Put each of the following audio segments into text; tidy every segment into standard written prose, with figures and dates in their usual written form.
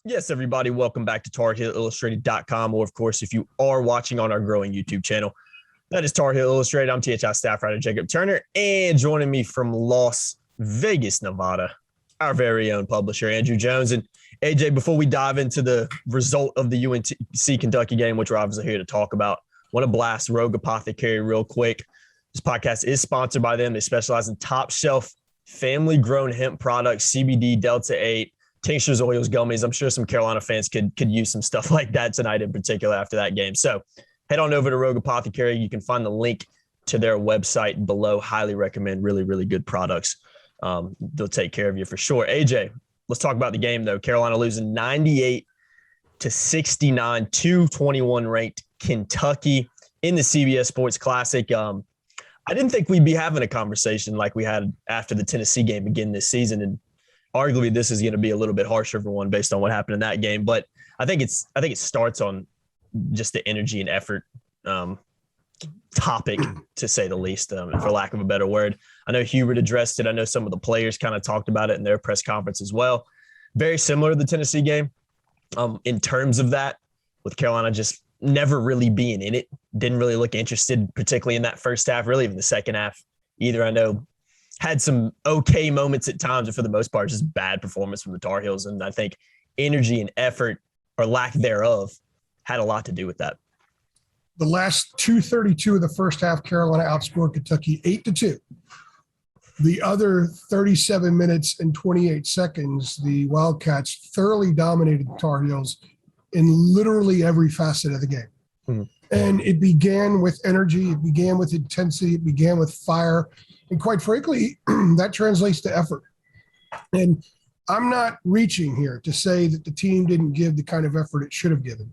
Yes, everybody, welcome back to TarHeelIllustrated.com, or, of course, if you are watching on our growing YouTube channel, that is Tar Heel Illustrated. I'm THI staff writer Jacob Turner, and joining me from Las Vegas, Nevada, our very own publisher, Andrew Jones. And, AJ, before we dive into the result of the UNC Kentucky game, which we're obviously here to talk about, want to blast Rogue Apothecary real quick. This podcast is sponsored by them. They specialize in top-shelf, family-grown hemp products, CBD, Delta-8, tinctures, oils, gummies. I'm sure some Carolina fans could use some stuff like that tonight in particular after that game. So head on over to Rogue Apothecary. You can find the link to their website below. Highly recommend. Really, really good products. They'll take care of you for sure. AJ, let's talk about the game, though. Carolina losing 98-69 to 21 ranked Kentucky in the CBS Sports Classic. I didn't think we'd be having a conversation like we had after the Tennessee game again this season, and arguably this is going to be a little bit harsher for one based on what happened in that game. But I think it starts on just the energy and effort topic, to say the least, for lack of a better word. I know Hubert addressed it. I know some of the players kind of talked about it in their press conference as well. Very similar to the Tennessee game in terms of that, with Carolina just never really being in it. Didn't really look interested, particularly in that first half, really even the second half either. I know had some okay moments at times, but for the most part, just bad performance from the Tar Heels. And I think energy and effort, or lack thereof, had a lot to do with that. The last 2:32 of the first half, Carolina outscored Kentucky 8-2. The other 37 minutes and 28 seconds, the Wildcats thoroughly dominated the Tar Heels in literally every facet of the game. Mm-hmm. And it began with energy. It began with intensity. It began with fire. And quite frankly, that translates to effort. And I'm not reaching here to say that the team didn't give the kind of effort it should have given.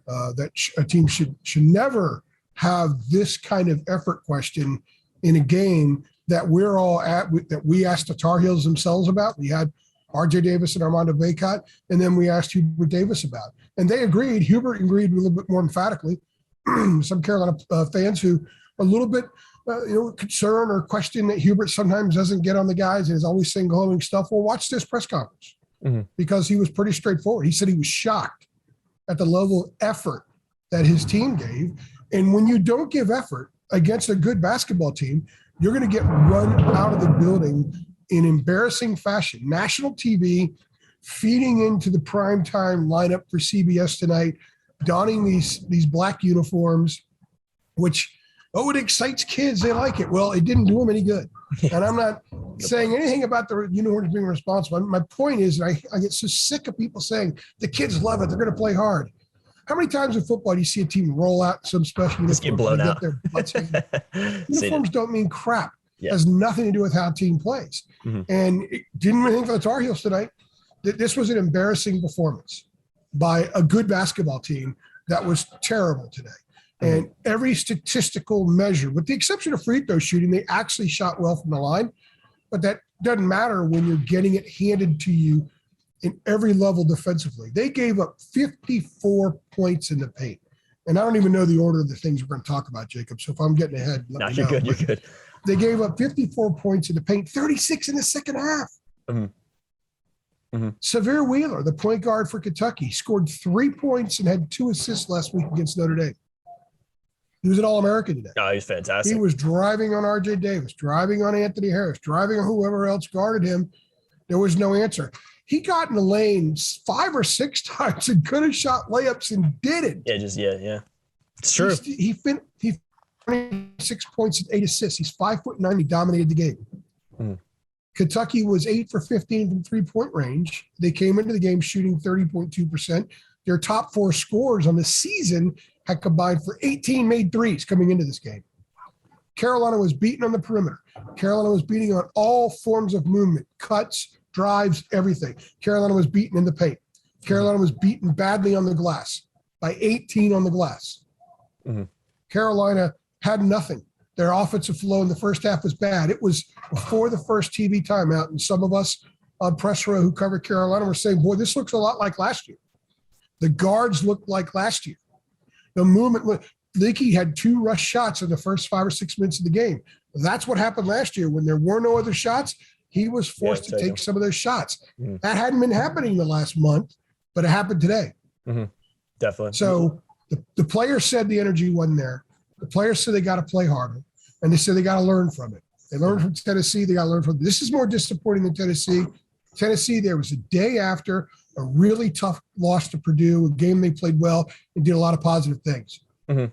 That a team should never have this kind of effort question in a game that we're all at, that we asked the Tar Heels themselves about. We had R.J. Davis and Armando Bacot, and then we asked Hubert Davis about. And they agreed. Hubert agreed a little bit more emphatically. Some Carolina fans who are a little bit concern or question that Hubert sometimes doesn't get on the guys and is always saying glowing stuff. Well, watch this press conference, because he was pretty straightforward. He said he was shocked at the level of effort that his team gave. And when you don't give effort against a good basketball team, you're going to get run out of the building in embarrassing fashion. National TV feeding into the primetime lineup for CBS tonight, donning these black uniforms, which – it excites kids. They like it. Well, it didn't do them any good. And I'm not saying anything about the uniforms being responsible. My point is, I get so sick of people saying the kids love it. They're going to play hard. How many times in football do you see a team roll out some special uniforms? Get blown out. Their butts uniforms don't mean crap. Yeah. It has nothing to do with how a team plays. Mm-hmm. And it didn't really think for the Tar Heels tonight. This was an embarrassing performance by a good basketball team that was terrible today. And every statistical measure, with the exception of free throw shooting, they actually shot well from the line. But that doesn't matter when you're getting it handed to you in every level defensively. They gave up 54 points in the paint. And I don't even know the order of the things we're going to talk about, Jacob. So if I'm getting ahead, let me know. You're good. They gave up 54 points in the paint, 36 in the second half. Severe Wheeler, the point guard for Kentucky, scored 3 points and had 2 assists last week against Notre Dame. He was an All-American today. Oh, he's fantastic. He was driving on R.J. Davis, driving on Anthony Harris, driving on whoever else guarded him. There was no answer. He got in the lane 5 or 6 times and could have shot layups and didn't. Yeah. It's true. He 26 points and 8 assists. He's 5'9". He dominated the game. Kentucky was 8 for 15 from three-point range. They came into the game shooting 30.2%. Their top 4 scorers on the season had combined for 18 made threes coming into this game. Carolina was beaten on the perimeter. Carolina was beating on all forms of movement, cuts, drives, everything. Carolina was beaten in the paint. Carolina was beaten badly on the glass, by 18 on the glass. Carolina had nothing. Their offensive flow in the first half was bad. It was before the first TV timeout, and some of us on press row who covered Carolina were saying, boy, this looks a lot like last year. The guards looked like last year. The movement, Leakey had 2 rush shots in the first 5 or 6 minutes of the game. That's what happened last year. When there were no other shots, he was forced to take some of those shots. That hadn't been happening the last month. but it happened today. Mm-hmm. Definitely. So the players said the energy wasn't there. The players said they got to play harder, and they said they got to learn from it. They learned from Tennessee. They got to learn from it. This is more disappointing than Tennessee. Tennessee, there was a day after a really tough loss to Purdue, a game they played well and did a lot of positive things. Mm-hmm.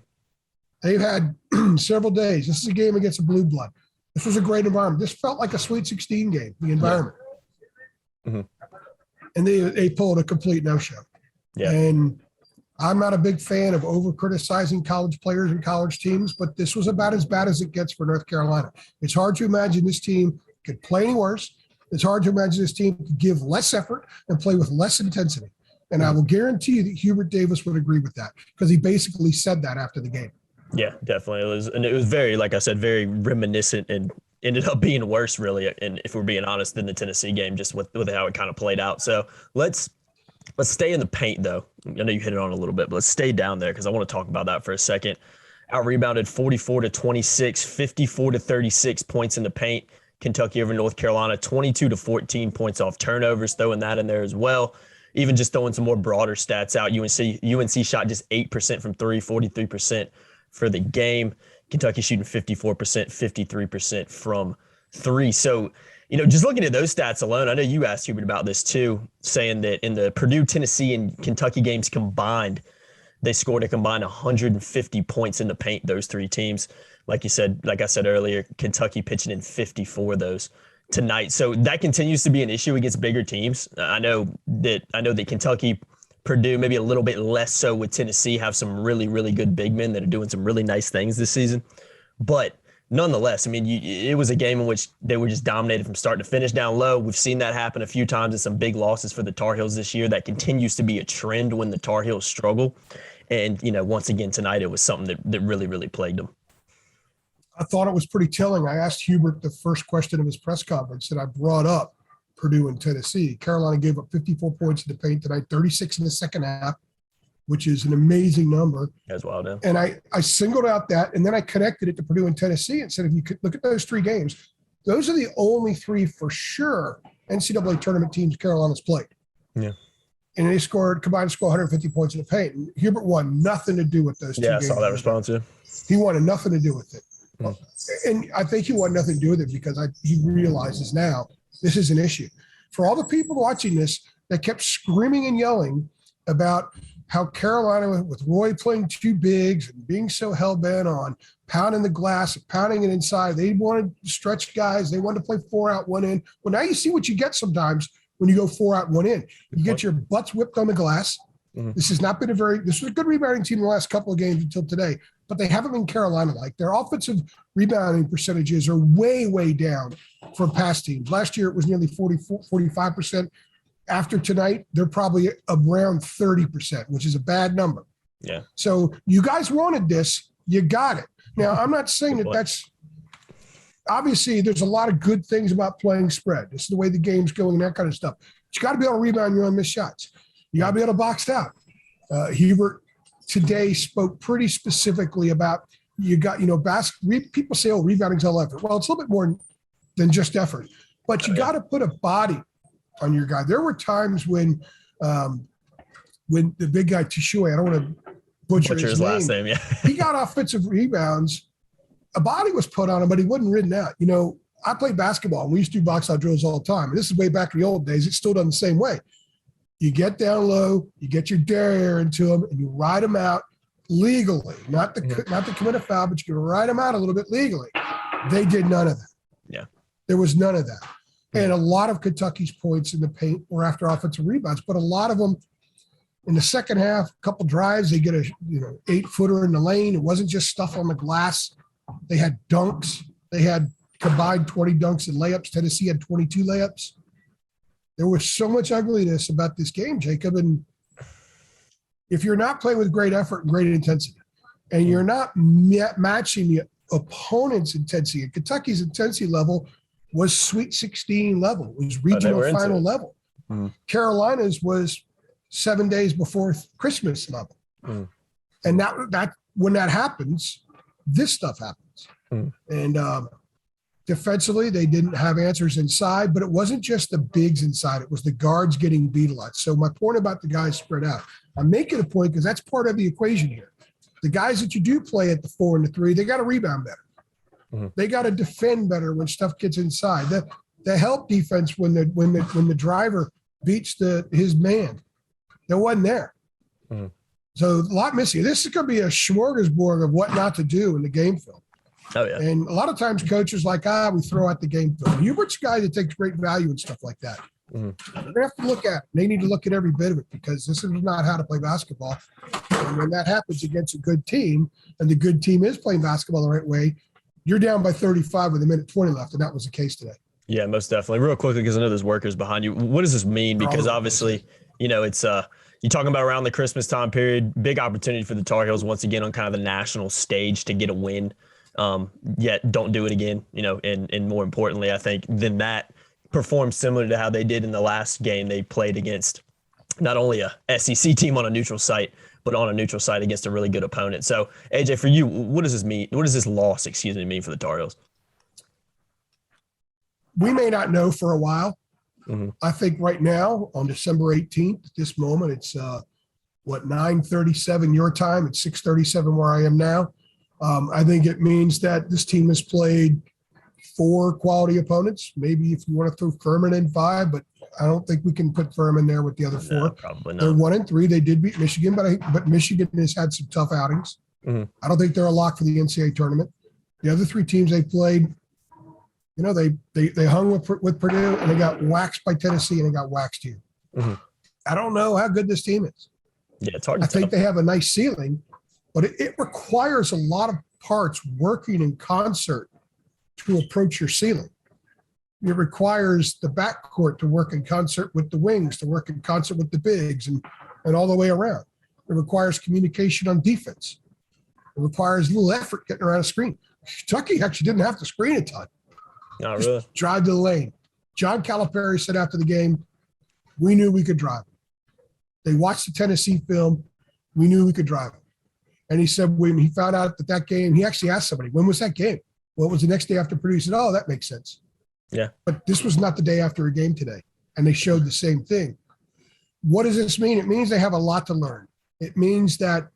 They've had several days. This is a game against a blue blood. This was a great environment. This felt like a Sweet 16 game, the environment. Yeah. Mm-hmm. And they pulled a complete no-show. Yeah. And I'm not a big fan of over-criticizing college players and college teams, but this was about as bad as it gets for North Carolina. It's hard to imagine this team could play any worse. It's hard to imagine this team could give less effort and play with less intensity. And I will guarantee you that Hubert Davis would agree with that because he basically said that after the game. Yeah, definitely. It was very, like I said, very reminiscent and ended up being worse, really, and if we're being honest, than the Tennessee game, just with how it kind of played out. So let's stay in the paint, though. I know you hit it on a little bit, but let's stay down there because I want to talk about that for a second. Out-rebounded 44-26, 54-36 points in the paint. Kentucky over North Carolina, 22-14 points off turnovers, throwing that in there as well. Even just throwing some more broader stats out, UNC shot just 8% from three, 43% for the game. Kentucky shooting 54%, 53% from three. So, just looking at those stats alone, I know you asked Hubert about this too, saying that in the Purdue, Tennessee, and Kentucky games combined, they scored a combined 150 points in the paint, those three teams. Like I said earlier, Kentucky pitching in 54 of those tonight. So that continues to be an issue against bigger teams. I know that Kentucky, Purdue, maybe a little bit less so with Tennessee, have some really, really good big men that are doing some really nice things this season. But nonetheless, it was a game in which they were just dominated from start to finish down low. We've seen that happen a few times in some big losses for the Tar Heels this year. That continues to be a trend when the Tar Heels struggle. And, once again tonight, it was something that really, really plagued them. I thought it was pretty telling. I asked Hubert the first question of his press conference that I brought up Purdue and Tennessee. Carolina gave up 54 points in the paint tonight, 36 in the second half, which is an amazing number. That's wild, yeah. And I singled out that, and then I connected it to Purdue and Tennessee and said, if you could look at those three games, those are the only three for sure NCAA tournament teams Carolina's played. Yeah. And they combined to score 150 points in the paint. And Hubert wanted nothing to do with those two games. Yeah, I saw that response, yeah. He wanted nothing to do with it. And I think he wanted nothing to do with it because he realizes now this is an issue. For all the people watching this that kept screaming and yelling about how Carolina, with Roy playing two bigs and being so hell-bent on pounding the glass, pounding it inside, they wanted to stretch guys. They wanted to play 4 out, 1 in. Well, now you see what you get sometimes when you go 4 out, 1 in. You get your butts whipped on the glass. Mm-hmm. This has not been this was a good rebounding team in the last couple of games until today, but they haven't been Carolina-like. Their offensive rebounding percentages are way, way down from past teams. Last year, it was nearly 45%. After tonight, they're probably around 30%, which is a bad number. Yeah. So you guys wanted this. You got it. Now, I'm not saying that's – obviously, there's a lot of good things about playing spread. This is the way the game's going and that kind of stuff. But you got to be able to rebound your own missed shots. You got to be able to box out. Hubert today spoke pretty specifically about people say, oh, rebounding's all effort. Well, it's a little bit more than just effort. But you got to put a body on your guy. There were times when the big guy, Tishoue, I don't want to butcher his last name, yeah. He got offensive rebounds. A body was put on him, but he wasn't ridden out. I played basketball, and we used to do box-out drills all the time. And this is way back in the old days. It's still done the same way. You get down low, you get your derriere into them, and you ride them out legally. Not to commit a foul, but you can ride them out a little bit legally. They did none of that. Yeah. There was none of that. And a lot of Kentucky's points in the paint were after offensive rebounds, but a lot of them in the second half, a couple drives, they get a 8-footer in the lane. It wasn't just stuff on the glass. They had dunks. They had combined 20 dunks and layups. Tennessee had 22 layups. There was so much ugliness about this game, Jacob. And if you're not playing with great effort and great intensity, and you're not matching the opponent's intensity, and Kentucky's intensity level was Sweet 16 level, was regional final level. Mm-hmm. Carolina's was 7 days before Christmas level. Mm-hmm. And that when that happens, this stuff happens. Mm-hmm. And Defensively, they didn't have answers inside, but it wasn't just the bigs inside. It was the guards getting beat a lot. So my point about the guys spread out, I'm making a point because that's part of the equation here. The guys that you do play at the 4 and the 3, they got to rebound better. Mm-hmm. They got to defend better when stuff gets inside. The help defense when the driver beats his man, that wasn't there. Mm-hmm. So a lot missing. This is going to be a smorgasbord of what not to do in the game film. Oh, yeah. And a lot of times coaches we throw out the game film. Hubert's a guy that takes great value and stuff like that. Mm-hmm. They're going to have to look at it. They need to look at every bit of it because this is not how to play basketball. And when that happens against a good team, and the good team is playing basketball the right way, you're down by 35 with a minute 20 left, and that was the case today. Yeah, most definitely. Real quickly, because I know there's workers behind you. What does this mean? Because obviously, it's you're talking about around the Christmas time period, big opportunity for the Tar Heels once again on kind of the national stage to get a win. Yet don't do it again, and more importantly, I think than that, perform similar to how they did in the last game they played against not only a SEC team on a neutral site, but on a neutral site against a really good opponent. So, AJ, for you, what does this mean? What does this loss, mean for the Tar Heels? We may not know for a while. Mm-hmm. I think right now on December 18th, at this moment, it's 9:37 your time. It's 6:37 where I am now. I think it means that this team has played 4 quality opponents. Maybe if you want to throw Furman in 5, but I don't think we can put Furman there with the other 4. No, probably not. They're 1-3. They did beat Michigan, but Michigan has had some tough outings. Mm-hmm. I don't think they're a lock for the NCAA tournament. The other 3 teams they played, they hung with Purdue and they got waxed by Tennessee and they got waxed here. Mm-hmm. I don't know how good this team is. Yeah, it's hard to think they have a nice ceiling, but it requires a lot of parts working in concert to approach your ceiling. It requires the backcourt to work in concert with the wings, to work in concert with the bigs, and all the way around. It requires communication on defense. It requires a little effort getting around a screen. Kentucky actually didn't have to screen a ton. Not really. Just drive to the lane. John Calipari said after the game, we knew we could drive. They watched the Tennessee film. We knew we could drive. And he said when he found out that game, he actually asked somebody, when was that game? Well, it was the next day after Purdue. He said, oh, that makes sense. Yeah. But this was not the day after a game today. And they showed the same thing. What does this mean? It means they have a lot to learn. It means that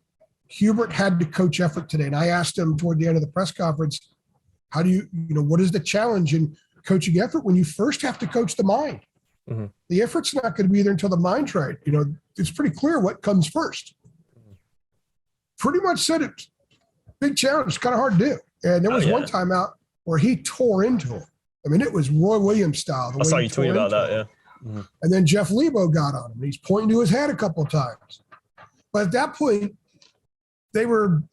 Hubert had to coach effort today. And I asked him toward the end of the press conference, how do what is the challenge in coaching effort when you first have to coach the mind? Mm-hmm. The effort's not going to be there until the mind's right. It's pretty clear what comes first. Pretty much said it. Big challenge. It's kind of hard to do. And there was one timeout where he tore into him. I mean, it was Roy Williams style. I saw you tweet about that, yeah. Mm-hmm. And then Jeff Lebo got on him. He's pointing to his head a couple of times. But at that point, they were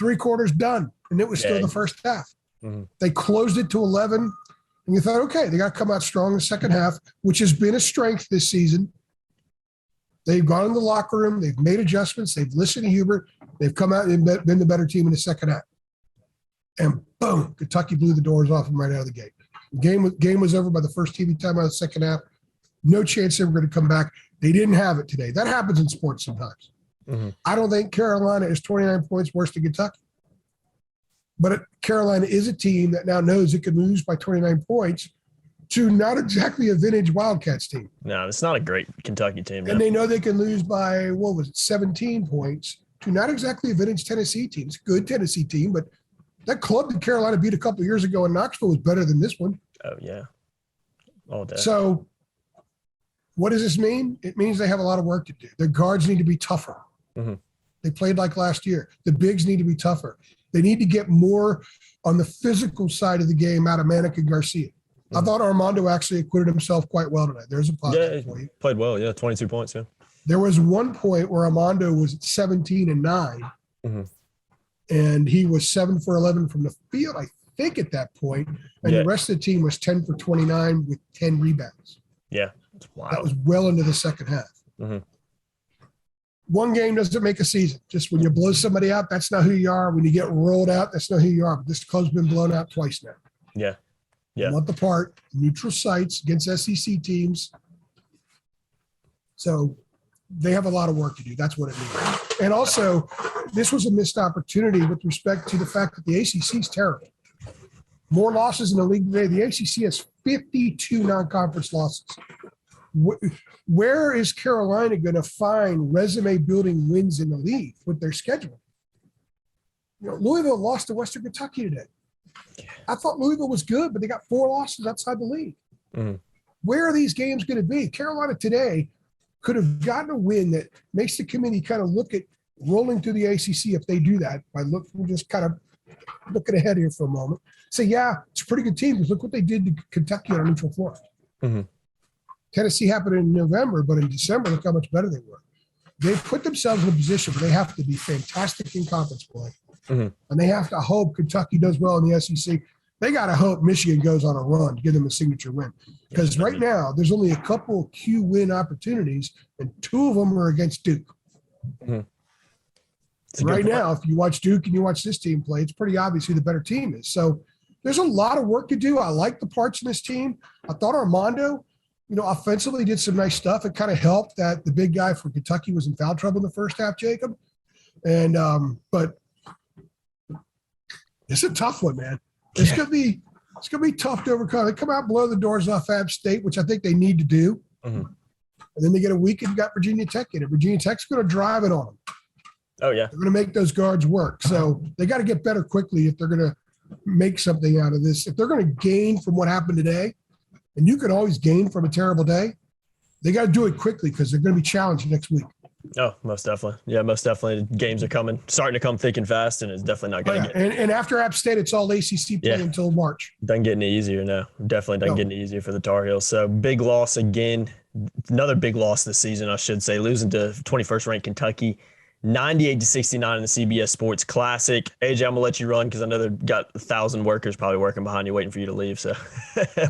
3/4 done, and it was still the first half. Mm-hmm. They closed it to 11, and you thought, okay, they got to come out strong in the second half, which has been a strength this season. They've gone in the locker room. They've made adjustments. They've listened to Hubert. They've come out and been the better team in the second half. And boom, Kentucky blew the doors off them right out of the gate. The game was over by the first TV timeout of the second half. No chance they were going to come back. They didn't have it today. That happens in sports sometimes. Mm-hmm. I don't think Carolina is 29 points worse than Kentucky. But Carolina is a team that now knows it could lose by 29 points to not exactly a vintage Wildcats team. No, it's not a great Kentucky team. And they know they can lose by, 17 points to not exactly a vintage Tennessee team. It's a good Tennessee team, but that club that Carolina beat a couple of years ago in Knoxville was better than this one. Oh, yeah. All day. So what does this mean? It means they have a lot of work to do. Their guards need to be tougher. Mm-hmm. They played like last year. The bigs need to be tougher. They need to get more on the physical side of the game out of Manek and Garcia. Mm-hmm. I thought Armando actually acquitted himself quite well tonight. There's a positive for you. Played well, 22 points, yeah. There was one point where Armando was at 17 and 9, mm-hmm. and he was 7 for 11 from the field, I think, at that point. And the rest of the team was 10 for 29 with 10 rebounds. Yeah, that's wild. That was well into the second half. Mm-hmm. One game doesn't make a season. Just when you blow somebody out, that's not who you are. When you get rolled out, that's not who you are. But this club's been blown out twice now. Yeah. Yeah. A month apart, neutral sites against SEC teams. So they have a lot of work to do. That's what it means. And also, this was a missed opportunity with respect to the fact that the ACC is terrible. More losses in the league today. The ACC has 52 non-conference losses. Where is Carolina going to find resume-building wins in the league with their schedule? Louisville lost to Western Kentucky today. I thought Louisville was good, but they got 4 losses outside the league. Mm-hmm. Where are these games going to be? Carolina today could have gotten a win that makes the committee kind of look at rolling through the ACC if they do that. Just kind of looking ahead here for a moment. Say, yeah, it's a pretty good team because look what they did to Kentucky on a neutral floor. Mm-hmm. Tennessee happened in November, but in December, look how much better they were. They put themselves in a position where they have to be fantastic in conference play. Mm-hmm. And they have to hope Kentucky does well in the SEC. They got to hope Michigan goes on a run to give them a signature win. Because right now, there's only a couple Q win opportunities, and 2 of them are against Duke. Mm-hmm. Right now, if you watch Duke and you watch this team play, it's pretty obvious who the better team is. So there's a lot of work to do. I like the parts in this team. I thought Armando, offensively did some nice stuff. It kind of helped that the big guy for Kentucky was in foul trouble in the first half, Jacob. And but it's a tough one, man. It's gonna be tough to overcome. They come out, blow the doors off App State, which I think they need to do. Mm-hmm. And then they get a week and you got Virginia Tech in it. Virginia Tech's going to drive it on them. Oh, yeah. They're going to make those guards work. So they got to get better quickly if they're going to make something out of this. If they're going to gain from what happened today, and you can always gain from a terrible day, they got to do it quickly because they're going to be challenged next week. Oh, most definitely. Yeah, most definitely. Games are starting to come thick and fast, and it's definitely not going to get. And after App State, it's all ACC play until March. Doesn't get any easier now. Definitely doesn't get any easier for the Tar Heels. So big loss again. Another big loss this season, I should say, losing to 21st ranked Kentucky, 98-69 in the CBS Sports Classic. AJ, I'm gonna let you run because I know they've got 1,000 workers probably working behind you, waiting for you to leave. So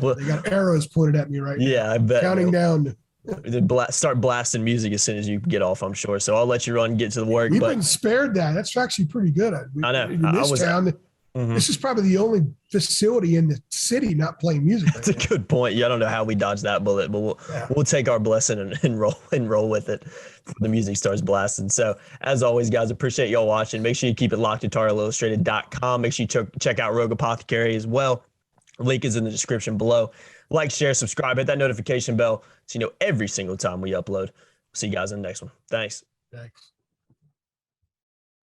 well, they got arrows pointed at me right now. Yeah, I bet. Counting down. Start blasting music as soon as you get off, I'm sure. So I'll let you run and get to the work. We've been spared that. That's actually pretty good. I know. In this town, this is probably the only facility in the city not playing music. That's a good point. Yeah, I don't know how we dodged that bullet, but we'll take our blessing and roll with it before the music starts blasting. So as always, guys, appreciate y'all watching. Make sure you keep it locked to TarHeelIllustrated.com. Make sure you check out Rogue Apothecary as well. Link is in the description below. Like, share, subscribe, hit that notification bell so you know every single time we upload. See you guys in the next one. Thanks.